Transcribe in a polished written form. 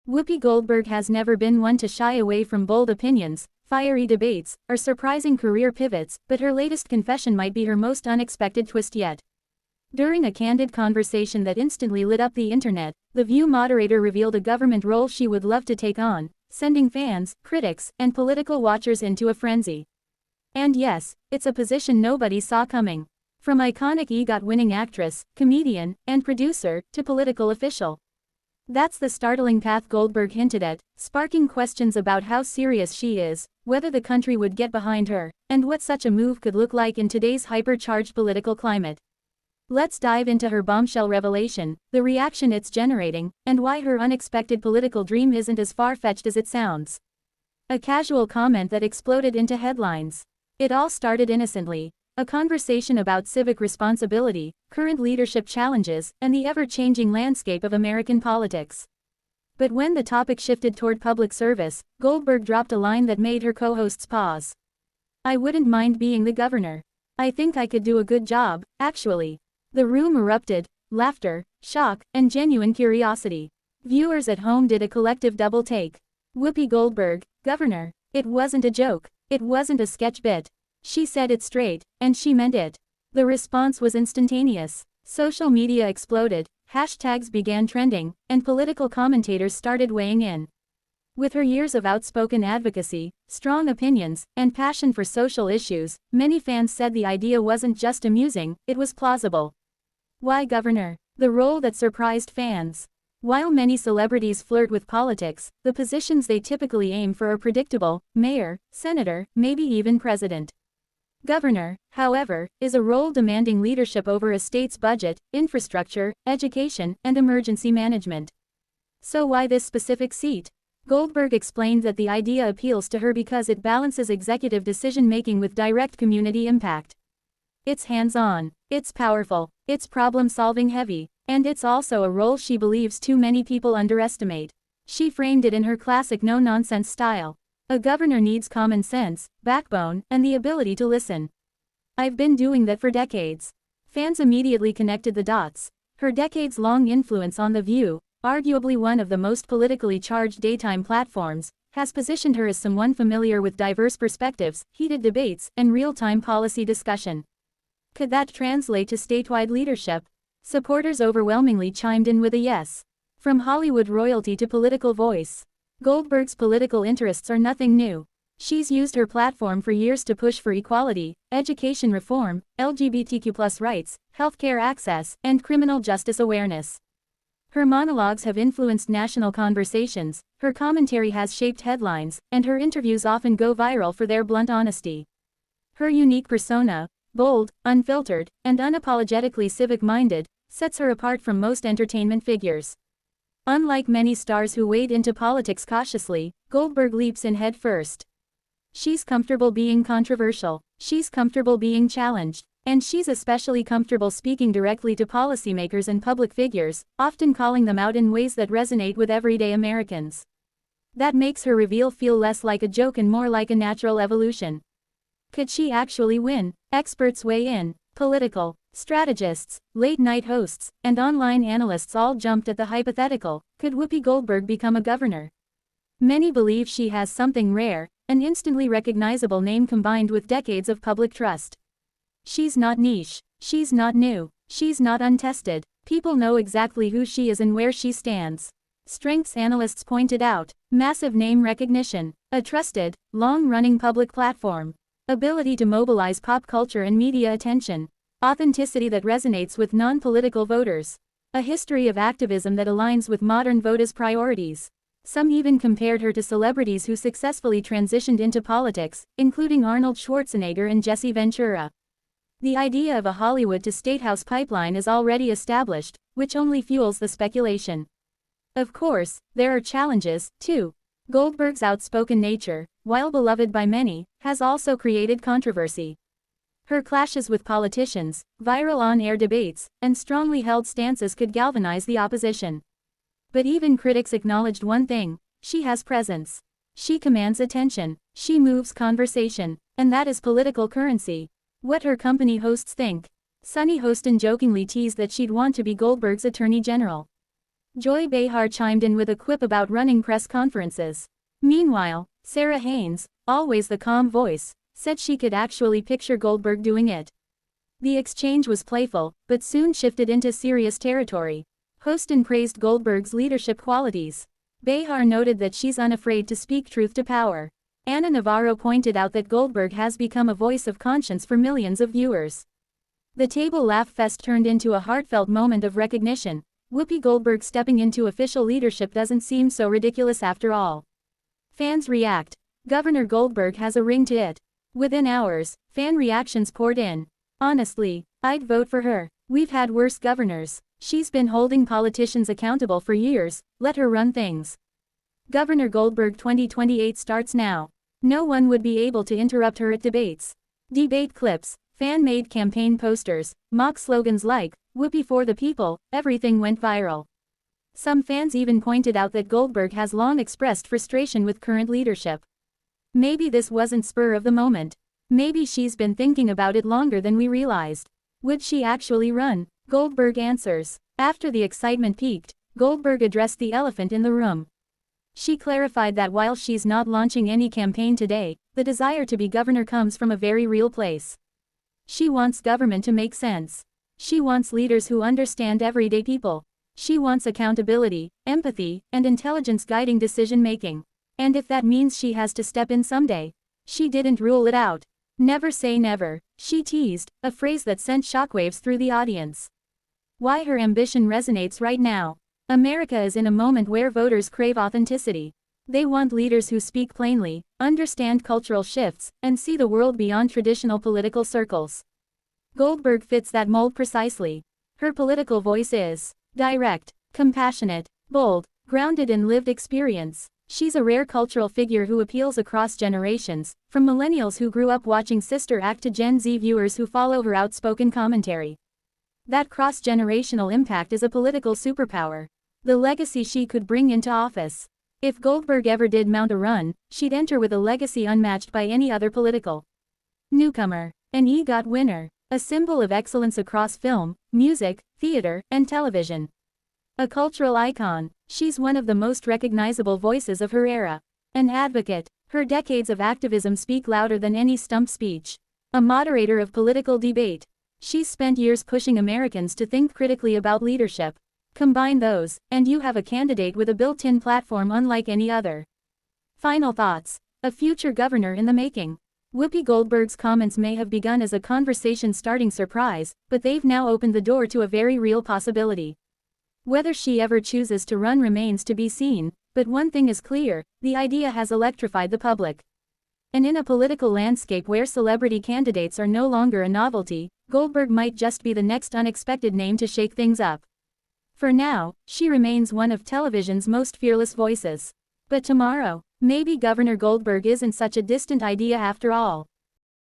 Whoopi Goldberg has never been one to shy away from bold opinions, fiery debates, or surprising career pivots, but her latest confession might be her most unexpected twist yet. During a candid conversation that instantly lit up the internet, The View moderator revealed a government role she would love to take on, sending fans, critics, and political watchers into a frenzy. And yes, it's a position nobody saw coming. From iconic EGOT-winning actress, comedian, and producer, to political official. That's the startling path Goldberg hinted at, sparking questions about how serious she is, whether the country would get behind her, and what such a move could look like in today's hyper-charged political climate. Let's dive into her bombshell revelation, the reaction it's generating, and why her unexpected political dream isn't as far-fetched as it sounds. A casual comment that exploded into headlines. It all started innocently. A conversation about civic responsibility, current leadership challenges, and the ever-changing landscape of American politics. But when the topic shifted toward public service, Goldberg dropped a line that made her co-hosts pause. "I wouldn't mind being the governor. I think I could do a good job, actually." The room erupted, laughter, shock, and genuine curiosity. Viewers at home did a collective double take. Whoopi Goldberg, governor. It wasn't a joke. It wasn't a sketch bit. She said it straight, and she meant it. The response was instantaneous. Social media exploded, hashtags began trending, and political commentators started weighing in. With her years of outspoken advocacy, strong opinions, and passion for social issues, many fans said the idea wasn't just amusing, it was plausible. Why governor? The role that surprised fans. While many celebrities flirt with politics, the positions they typically aim for are predictable: mayor, senator, maybe even president. Governor, however, is a role demanding leadership over a state's budget, infrastructure, education, and emergency management. So why this specific seat? Goldberg explained that the idea appeals to her because it balances executive decision-making with direct community impact. It's hands-on, it's powerful, it's problem-solving heavy, and it's also a role she believes too many people underestimate. She framed it in her classic no-nonsense style. A governor needs common sense, backbone, and the ability to listen. I've been doing that for decades. Fans immediately connected the dots. Her decades-long influence on The View, arguably one of the most politically charged daytime platforms, has positioned her as someone familiar with diverse perspectives, heated debates, and real-time policy discussion. Could that translate to statewide leadership? Supporters overwhelmingly chimed in with a yes. From Hollywood royalty to political voice, Goldberg's political interests are nothing new. She's used her platform for years to push for equality, education reform, LGBTQ+ rights, healthcare access, and criminal justice awareness. Her monologues have influenced national conversations, her commentary has shaped headlines, and her interviews often go viral for their blunt honesty. Her unique persona, bold, unfiltered, and unapologetically civic-minded, sets her apart from most entertainment figures. Unlike many stars who wade into politics cautiously, Goldberg leaps in head first. She's comfortable being controversial, she's comfortable being challenged, and she's especially comfortable speaking directly to policymakers and public figures, often calling them out in ways that resonate with everyday Americans. That makes her reveal feel less like a joke and more like a natural evolution. Could she actually win? Experts weigh in. Political strategists, late-night hosts, and online analysts all jumped at the hypothetical: could Whoopi Goldberg become a governor? Many believe she has something rare, an instantly recognizable name combined with decades of public trust. She's not niche, she's not new, she's not untested. People know exactly who she is and where she stands. Strengths analysts pointed out: massive name recognition, a trusted, long-running public platform, ability to mobilize pop culture and media attention, authenticity that resonates with non-political voters, a history of activism that aligns with modern voters' priorities. Some even compared her to celebrities who successfully transitioned into politics, including Arnold Schwarzenegger and Jesse Ventura. The idea of a Hollywood to Statehouse pipeline is already established, which only fuels the speculation. Of course, there are challenges, too. Goldberg's outspoken nature, while beloved by many, has also created controversy. Her clashes with politicians, viral on-air debates, and strongly held stances could galvanize the opposition. But even critics acknowledged one thing: she has presence. She commands attention, she moves conversation, and that is political currency. What her company hosts think. Sunny Hostin jokingly teased that she'd want to be Goldberg's attorney general. Joy Behar chimed in with a quip about running press conferences. Meanwhile, Sarah Haynes, always the calm voice, said she could actually picture Goldberg doing it. The exchange was playful, but soon shifted into serious territory. Hostin praised Goldberg's leadership qualities. Behar noted that she's unafraid to speak truth to power. Anna Navarro pointed out that Goldberg has become a voice of conscience for millions of viewers. The table laugh fest turned into a heartfelt moment of recognition. Whoopi Goldberg stepping into official leadership doesn't seem so ridiculous after all. Fans react. Governor Goldberg has a ring to it. Within hours, fan reactions poured in. Honestly, I'd vote for her. We've had worse governors. She's been holding politicians accountable for years, let her run things. Governor Goldberg 2028 starts now. No one would be able to interrupt her at debates. Debate clips, fan-made campaign posters, mock slogans like, "Whoopi for the people," everything went viral. Some fans even pointed out that Goldberg has long expressed frustration with current leadership. Maybe this wasn't spur of the moment. Maybe she's been thinking about it longer than we realized. Would she actually run? Goldberg answers. After the excitement peaked, Goldberg addressed the elephant in the room. She clarified that while she's not launching any campaign today, the desire to be governor comes from a very real place. She wants government to make sense. She wants leaders who understand everyday people. She wants accountability, empathy, and intelligence guiding decision-making. And if that means she has to step in someday, she didn't rule it out. Never say never, she teased, a phrase that sent shockwaves through the audience. Why her ambition resonates right now. America is in a moment where voters crave authenticity. They want leaders who speak plainly, understand cultural shifts, and see the world beyond traditional political circles. Goldberg fits that mold precisely. Her political voice is direct, compassionate, bold, grounded in lived experience. She's a rare cultural figure who appeals across generations, from millennials who grew up watching Sister Act to Gen Z viewers who follow her outspoken commentary. That cross-generational impact is a political superpower. The legacy she could bring into office. If Goldberg ever did mount a run, she'd enter with a legacy unmatched by any other political newcomer. An EGOT winner. A symbol of excellence across film, music, theater, and television. A cultural icon, she's one of the most recognizable voices of her era. An advocate, her decades of activism speak louder than any stump speech. A moderator of political debate. She's spent years pushing Americans to think critically about leadership. Combine those, and you have a candidate with a built-in platform unlike any other. Final thoughts. A future governor in the making. Whoopi Goldberg's comments may have begun as a conversation-starting surprise, but they've now opened the door to a very real possibility. Whether she ever chooses to run remains to be seen, but one thing is clear, the idea has electrified the public. And in a political landscape where celebrity candidates are no longer a novelty, Goldberg might just be the next unexpected name to shake things up. For now, she remains one of television's most fearless voices. But tomorrow, maybe Governor Goldberg isn't such a distant idea after all.